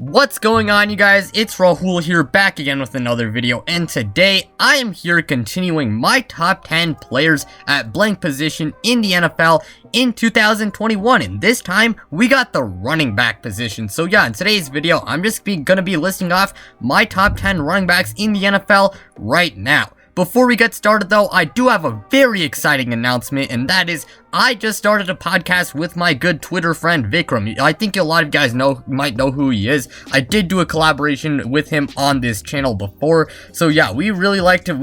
What's going on, you guys? It's Rahul here, back again with another video, and today I am here continuing my top 10 players at blank position in the NFL in 2021, and this time we got the running back position. So yeah, in today's video I'm just gonna be listing off my top 10 running backs in the NFL right now. Before we get started though, I do have a very exciting announcement, and that is I just started a podcast with my good Twitter friend Vikram. I think a lot of you guys might know who he is. I did do a collaboration with him on this channel before. So yeah, we really liked that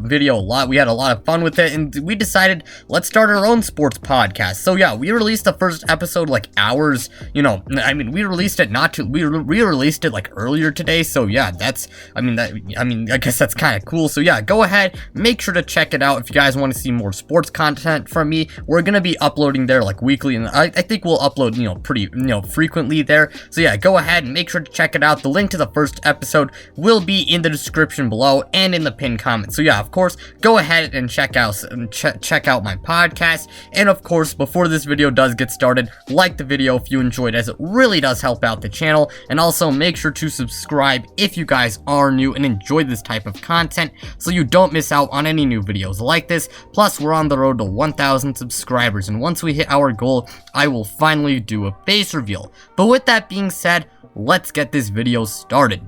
video a lot. We had a lot of fun with it, and we decided let's start our own sports podcast. So yeah, we released the first episode like hours, we released it we released it like earlier today. So yeah, I guess that's kind of cool. So yeah, go ahead, make sure to check it out if you guys want to see more sports content from me. We're gonna be uploading there like weekly, and I think we'll upload pretty frequently there. So yeah, go ahead and make sure to check it out. The link to the first episode will be in the description below and in the pinned comment. So yeah, of course, go ahead and check out my podcast. And of course, before this video does get started, like the video if you enjoyed, as it really does help out the channel. And also make sure to subscribe if you guys are new and enjoy this type of content, so you don't miss out on any new videos like this. Plus, we're on the road to 1,000 subscribers, and once we hit our goal, I will finally do a face reveal. But with that being said, let's get this video started.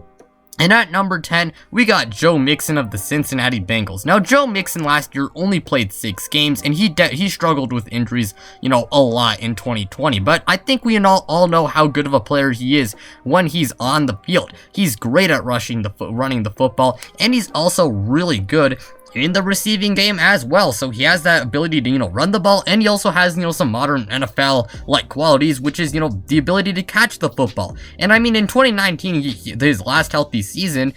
And at number 10, we got Joe Mixon of the Cincinnati Bengals. Now, Joe Mixon last year only played 6 games, and he struggled with injuries, a lot in 2020. But I think we all know how good of a player he is when he's on the field. He's great at running the football, and he's also really good in the receiving game as well. So he has that ability to run the ball, and he also has some modern NFL like qualities, which is the ability to catch the football. And I mean, in 2019, his last healthy season,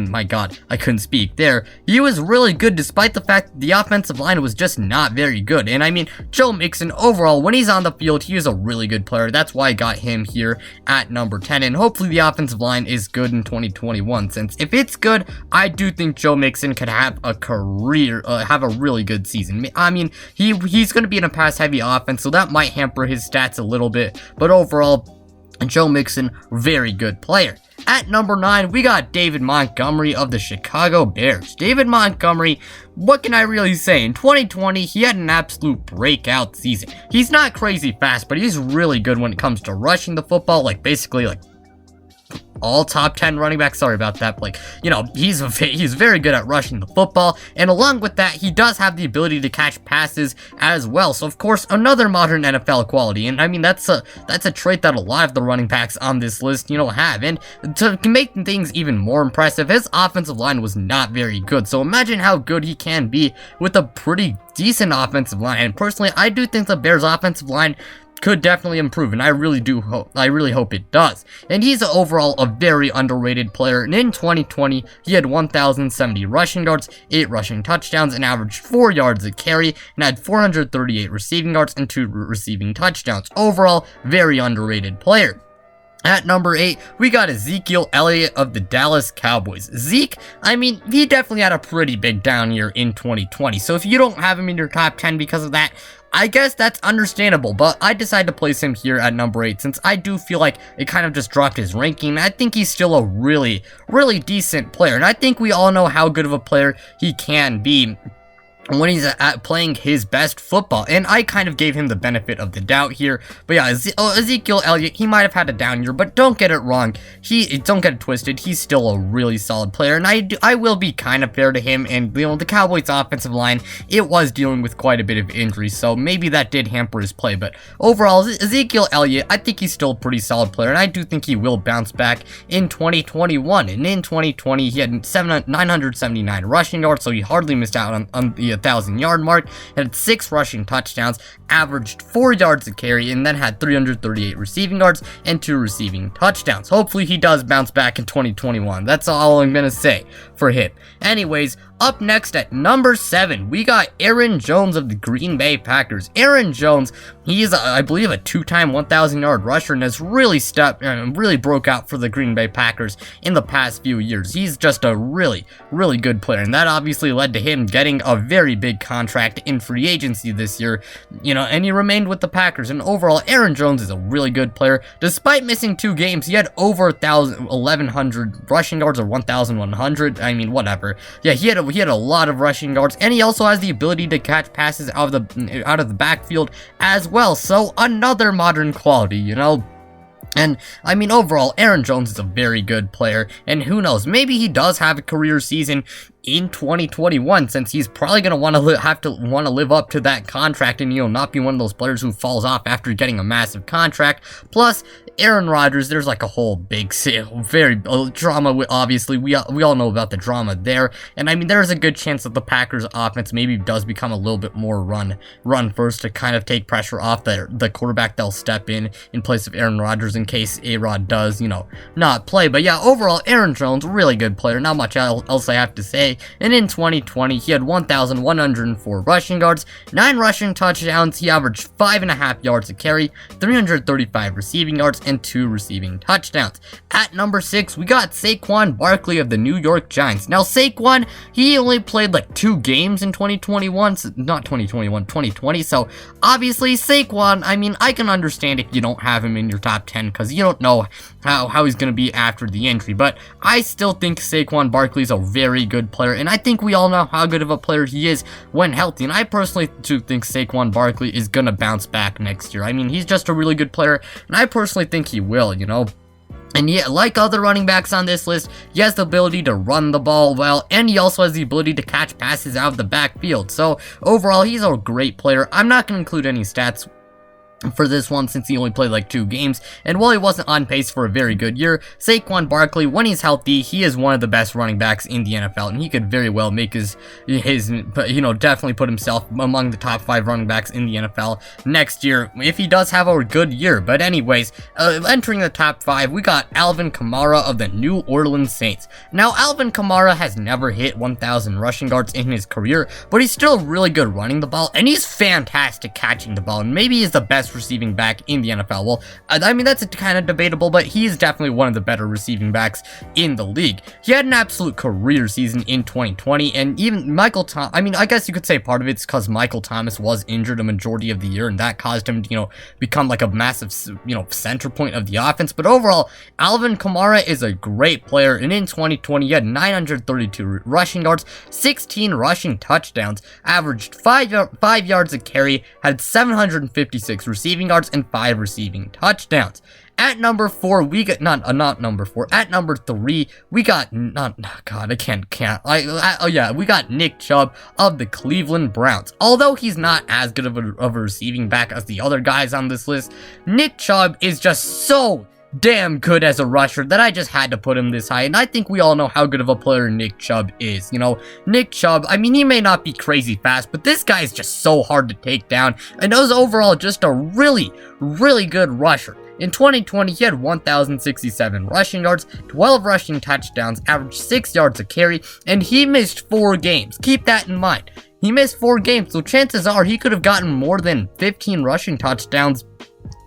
my god, I couldn't speak there, he was really good, despite the fact that the offensive line was just not very good. And I mean, Joe Mixon overall, when he's on the field, he is a really good player. That's why I got him here at number 10, and hopefully the offensive line is good in 2021, since if it's good, I do think Joe Mixon could have a have a really good season. I mean, he's going to be in a pass-heavy offense, so that might hamper his stats a little bit, but overall, Joe Mixon, very good player. At number 9, we got David Montgomery of the Chicago Bears. David Montgomery, what can I really say? In 2020, he had an absolute breakout season. He's not crazy fast, but he's really good when it comes to rushing the football, basically all top 10 running backs. Sorry about that. He's very good at rushing the football, and along with that, he does have the ability to catch passes as well. So of course, another modern NFL quality, and I mean that's a trait that a lot of the running backs on this list have. And to make things even more impressive, his offensive line was not very good. So imagine how good he can be with a pretty decent offensive line. And personally, I do think the Bears' offensive line could definitely improve, and I really hope it does. And he's overall a very underrated player, and in 2020 he had 1,070 rushing yards, 8 rushing touchdowns, and averaged 4 yards a carry, and had 438 receiving yards and 2 receiving touchdowns. Overall, very underrated player. At number 8, we got Ezekiel Elliott of the Dallas Cowboys. Zeke, I mean, he definitely had a pretty big down year in 2020, so if you don't have him in your top 10 because of that, I guess that's understandable, but I decided to place him here at number 8 since I do feel like it kind of just dropped his ranking. I think he's still a really decent player, and I think we all know how good of a player he can be when he's playing his best football, and I kind of gave him the benefit of the doubt here. But yeah, Ezekiel Elliott, he might have had a down year, but don't get it wrong, don't get it twisted, he's still a really solid player, and I will be kind of fair to him. And the Cowboys offensive line, it was dealing with quite a bit of injuries, so maybe that did hamper his play. But overall, Ezekiel Elliott, I think he's still a pretty solid player, and I do think he will bounce back in 2021. And in 2020, he had 979 rushing yards, so he hardly missed out on the 1,000-yard mark, had 6 rushing touchdowns, averaged 4 yards a carry, and then had 338 receiving yards and 2 receiving touchdowns. Hopefully he does bounce back in 2021. That's all I'm gonna say for him. Anyways, Up next at number 7, we got Aaron Jones of the Green Bay Packers. Aaron Jones, he is, I believe, a 2-time 1,000-yard rusher and has really really broke out for the Green Bay Packers in the past few years. He's just a really good player, and that obviously led to him getting a very big contract in free agency this year, and he remained with the Packers. And overall, Aaron Jones is a really good player. Despite missing 2 games, he had over 1,100 rushing yards, or 1,100. I mean, whatever. Yeah, he had a lot of rushing yards, and he also has the ability to catch passes out of the backfield as well. So another modern quality, And, I mean, overall, Aaron Jones is a very good player, and who knows, maybe he does have a career season in 2021, since he's probably going to want to live up to that contract and, not be one of those players who falls off after getting a massive contract. Plus, Aaron Rodgers, there's like a whole big, very drama, obviously, we all know about the drama there, and I mean, there's a good chance that the Packers offense maybe does become a little bit more run first to kind of take pressure off the quarterback they'll step in place of Aaron Rodgers in case A-Rod does, not play. But yeah, overall, Aaron Jones, really good player, not much else I have to say. And in 2020, he had 1,104 rushing yards, 9 rushing touchdowns, he averaged 5.5 yards a carry, 335 receiving yards, and 2 receiving touchdowns. At number 6, we got Saquon Barkley of the New York Giants. Now, Saquon, he only played like 2 games in 2021, not 2021, 2020, so obviously Saquon, I mean, I can understand if you don't have him in your top 10, because you don't know how he's going to be after the injury, but I still think Saquon Barkley is a very good player, and I think we all know how good of a player he is when healthy, and I personally do think Saquon Barkley is going to bounce back next year. I mean, he's just a really good player, and I personally think he will, And yeah, like other running backs on this list, he has the ability to run the ball well, and he also has the ability to catch passes out of the backfield. So overall, he's a great player. I'm not going to include any stats for this one since he only played like 2 games, and while he wasn't on pace for a very good year, Saquon Barkley, when he's healthy, he is one of the best running backs in the NFL, and he could very well make his definitely put himself among the top 5 running backs in the NFL next year if he does have a good year. But anyways, entering the top 5, we got Alvin Kamara of the New Orleans Saints. Now, Alvin Kamara has never hit 1,000 rushing yards in his career, but he's still really good running the ball, and he's fantastic catching the ball, and maybe he's the best receiving back in the NFL. Well, I mean, that's kind of debatable, but he's definitely one of the better receiving backs in the league. He had an absolute career season in 2020, and even I mean, I guess you could say part of it's because Michael Thomas was injured a majority of the year, and that caused him to, become like a massive, center point of the offense. But overall, Alvin Kamara is a great player, and in 2020, he had 932 rushing yards, 16 rushing touchdowns, averaged 5 yards a carry, had 756 receiving yards, and 5 receiving touchdowns. At number 4, we got not number 4. At number 3, we got we got Nick Chubb of the Cleveland Browns. Although he's not as good of a receiving back as the other guys on this list, Nick Chubb is just so damn good as a rusher that I just had to put him this high, and I think we all know how good of a player Nick Chubb is. Nick Chubb, I mean, he may not be crazy fast, but this guy is just so hard to take down, and was overall just a really good rusher. In 2020, he had 1,067 rushing yards, 12 rushing touchdowns, averaged 6 yards a carry, and he missed 4 games. Keep that in mind. He missed 4 games, so chances are he could have gotten more than 15 rushing touchdowns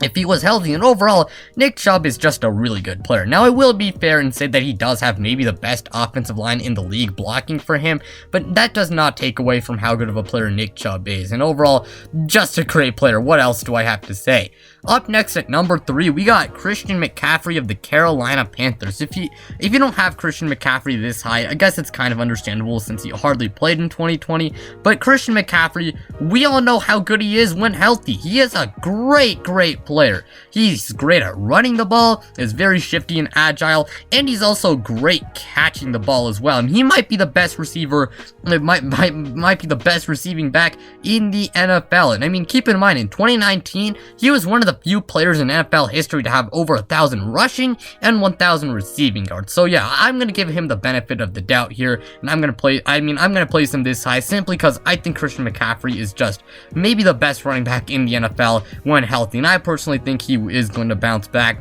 if he was healthy. And overall, Nick Chubb is just a really good player. Now, I will be fair and say that he does have maybe the best offensive line in the league blocking for him, but that does not take away from how good of a player Nick Chubb is. And overall, just a great player. What else do I have to say? Up next at number 3, we got Christian McCaffrey of the Carolina Panthers. If you don't have Christian McCaffrey this high, I guess it's kind of understandable since he hardly played in 2020, but Christian McCaffrey, we all know how good he is when healthy. He is a great player. He's great at running the ball, is very shifty and agile, and he's also great catching the ball as well. And he might be the best receiver, might be the best receiving back in the NFL. And I mean, keep in mind, in 2019, he was one of the few players in NFL history to have over 1,000 rushing and 1,000 receiving yards. So yeah, I'm gonna give him the benefit of the doubt here, and I'm gonna place him this high simply because I think Christian McCaffrey is just maybe the best running back in the NFL when healthy, and I personally think he is going to bounce back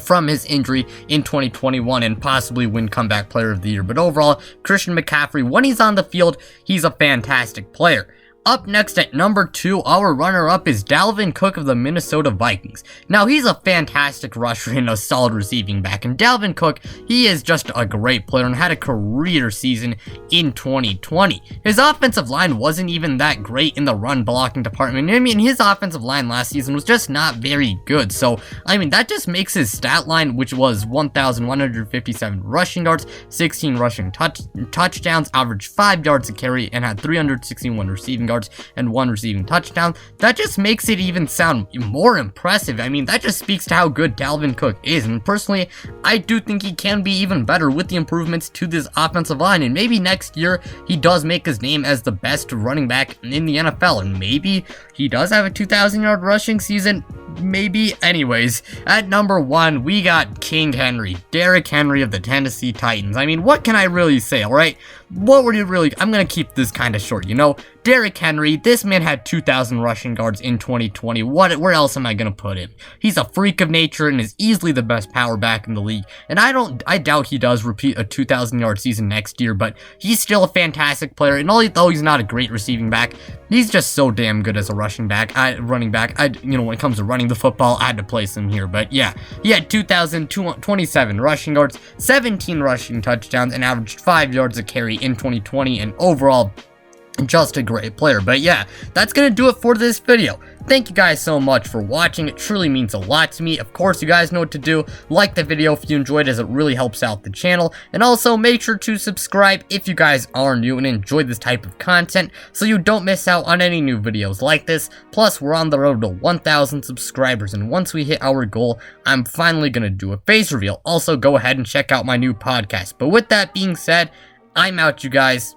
from his injury in 2021 and possibly win comeback player of the year. But overall, Christian McCaffrey, when he's on the field, he's a fantastic player. Up next at number 2, our runner-up is Dalvin Cook of the Minnesota Vikings. Now, he's a fantastic rusher and a solid receiving back, and Dalvin Cook, he is just a great player and had a career season in 2020. His offensive line wasn't even that great in the run blocking department. I mean, his offensive line last season was just not very good, so, I mean, that just makes his stat line, which was 1,157 rushing yards, 16 rushing touchdowns, averaged 5 yards a carry, and had 361 receiving yards and 1 receiving touchdown. That just makes it even sound more impressive. I mean, that just speaks to how good Dalvin Cook is, and personally, I do think he can be even better with the improvements to this offensive line, and maybe next year he does make his name as the best running back in the NFL, and maybe he does have a 2,000-yard rushing season. Maybe. Anyways, at number 1, we got King Henry, Derrick Henry of the Tennessee Titans. I mean, what can I really say, alright? What were you really... I'm gonna keep this kind of short, you know? Derrick Henry, this man had 2,000 rushing yards in 2020. Where else am I gonna put him? He's a freak of nature and is easily the best power back in the league. And I doubt he does repeat a 2,000-yard season next year, but he's still a fantastic player. And although he's not a great receiving back, he's just so damn good as a running back. When it comes to running the football, I had to place him here. But yeah, he had 2,027 rushing yards, 17 rushing touchdowns, and averaged 5 yards a carry in 2020, and overall, just a great player. But yeah, that's gonna do it for this video. Thank you guys so much for watching. It truly means a lot to me. Of course, you guys know what to do. Like the video if you enjoyed, as it really helps out the channel. And also, make sure to subscribe if you guys are new and enjoy this type of content, so you don't miss out on any new videos like this. Plus, we're on the road to 1,000 subscribers, and once we hit our goal, I'm finally gonna do a face reveal. Also, go ahead and check out my new podcast. But with that being said, I'm out, you guys.